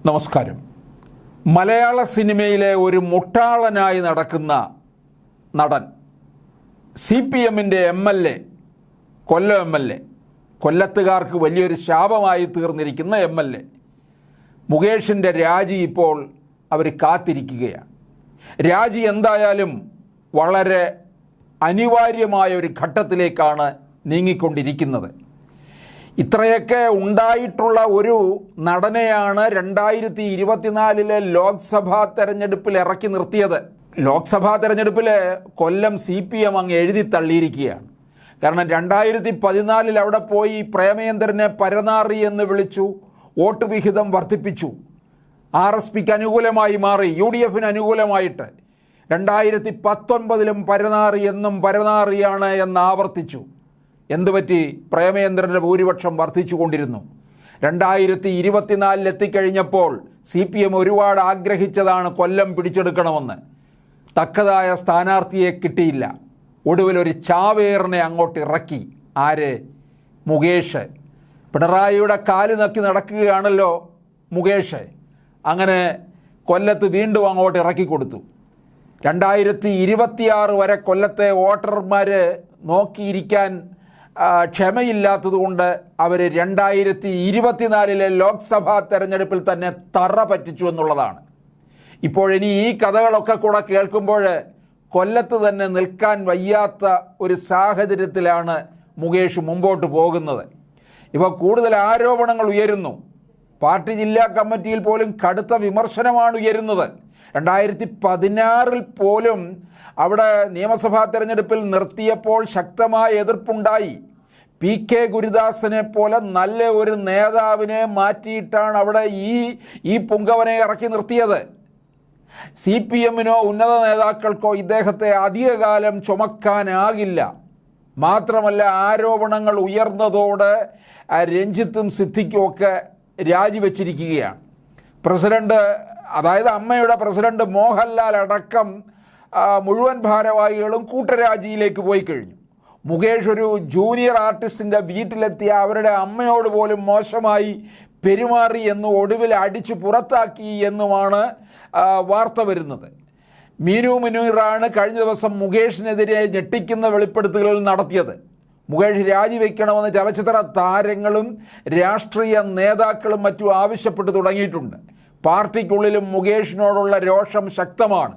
നമസ്കാരം. മലയാള സിനിമയിലെ ഒരു മുട്ടാളനായി നടക്കുന്ന നടൻ, CPMൻ്റെ MLA, കൊല്ലം MLA, കൊല്ലത്തുകാർക്ക് വലിയൊരു ശാപമായി തീർന്നിരിക്കുന്ന MLA മുകേഷിൻ്റെ രാജി ഇപ്പോൾ അവർ കാത്തിരിക്കുകയാണ്. രാജി എന്തായാലും വളരെ അനിവാര്യമായ ഒരു ഘട്ടത്തിലേക്കാണ് നീങ്ങിക്കൊണ്ടിരിക്കുന്നത്. ഇത്രയൊക്കെ ഉണ്ടായിട്ടുള്ള ഒരു നടനെയാണ് 2024 ലോക്സഭാ തെരഞ്ഞെടുപ്പിൽ ഇറക്കി നിർത്തിയത്. ലോക്സഭാ തെരഞ്ഞെടുപ്പിൽ കൊല്ലം CPM അങ്ങ് എഴുതി തള്ളിയിരിക്കുകയാണ്. കാരണം 2014 അവിടെ പോയി പ്രേമേന്ദ്രനെ പരനാറി എന്ന് വിളിച്ചു, വോട്ട് വിഹിതം വർദ്ധിപ്പിച്ചു, RSPക്ക് അനുകൂലമായി മാറി, UDFന് അനുകൂലമായിട്ട്. 2019 പരനാറി എന്നും പരനാറിയാണ് എന്ന് ആവർത്തിച്ചു. എന്തുപറ്റി? പ്രേമേന്ദ്രൻ്റെ ഭൂരിപക്ഷം വർദ്ധിച്ചുകൊണ്ടിരുന്നു. 2024 എത്തിക്കഴിഞ്ഞപ്പോൾ CPM ഒരുപാട് ആഗ്രഹിച്ചതാണ് കൊല്ലം പിടിച്ചെടുക്കണമെന്ന്. തക്കതായ സ്ഥാനാർത്ഥിയെ കിട്ടിയില്ല. ഒടുവിലൊരു ചാവേറിനെ അങ്ങോട്ട് ഇറക്കി. ആര്? മുകേഷ്. പിണറായിയുടെ കാല് നക്കി നടക്കുകയാണല്ലോ മുകേഷ്. അങ്ങനെ കൊല്ലത്ത് വീണ്ടും അങ്ങോട്ട് ഇറക്കിക്കൊടുത്തു. 2026 വരെ കൊല്ലത്തെ വോട്ടർമാർ നോക്കിയിരിക്കാൻ ക്ഷമയില്ലാത്തതുകൊണ്ട് അവർ 2024 ലോക്സഭാ തെരഞ്ഞെടുപ്പിൽ തന്നെ തറ പറ്റിച്ചു എന്നുള്ളതാണ്. ഇപ്പോഴിനി ഈ കഥകളൊക്കെ കൂടെ കേൾക്കുമ്പോൾ കൊല്ലത്ത് തന്നെ നിൽക്കാൻ വയ്യാത്ത ഒരു സാഹചര്യത്തിലാണ് മുകേഷ് മുമ്പോട്ട് പോകുന്നത്. ഇപ്പോൾ കൂടുതൽ ആരോപണങ്ങൾ ഉയരുന്നു. പാർട്ടി ജില്ലാ കമ്മിറ്റിയിൽ പോലും കടുത്ത വിമർശനമാണ് ഉയരുന്നത്. 2016 പോലും അവിടെ നിയമസഭാ തെരഞ്ഞെടുപ്പിൽ നിർത്തിയപ്പോൾ ശക്തമായ എതിർപ്പുണ്ടായി. PK ഗുരുദാസനെ പോലെ നല്ല ഒരു നേതാവിനെ മാറ്റിയിട്ടാണ് അവിടെ ഈ പുങ്കവനെ ഇറക്കി നിർത്തിയത്. CPMനോ ഉന്നത നേതാക്കൾക്കോ ഇദ്ദേഹത്തെ അധികകാലം ചുമക്കാനാകില്ല. മാത്രമല്ല, ആരോപണങ്ങൾ ഉയർന്നതോടെ രഞ്ജിത്തും സിദ്ദിഖും ഒക്കെ രാജിവെച്ചിരിക്കുകയാണ്. പ്രസിഡന്റ്, അതായത് അമ്മയുടെ പ്രസിഡന്റ് മോഹൻലാൽ അടക്കം മുഴുവൻ ഭാരവാഹികളും കൂട്ടരാജിയിലേക്ക് പോയി കഴിഞ്ഞു. മുകേഷ് ഒരു ജൂനിയർ ആർട്ടിസ്റ്റിൻ്റെ വീട്ടിലെത്തിയ അവരുടെ അമ്മയോട് പോലും മോശമായി പെരുമാറി എന്ന് ഒടുവിൽ അടിച്ചു പുറത്താക്കി എന്നുമാണ് വാർത്ത വരുന്നത്. മീനു മുനീറാണ് കഴിഞ്ഞ ദിവസം മുകേഷിനെതിരെ ഞെട്ടിക്കുന്ന വെളിപ്പെടുത്തലുകൾ നടത്തിയത്. മുകേഷ് രാജിവെക്കണമെന്ന് ചലച്ചിത്ര താരങ്ങളും രാഷ്ട്രീയ നേതാക്കളും മറ്റും ആവശ്യപ്പെട്ടു തുടങ്ങിയിട്ടുണ്ട്. പാർട്ടിക്കുള്ളിലും മുകേഷിനോടുള്ള രോഷം ശക്തമാണ്.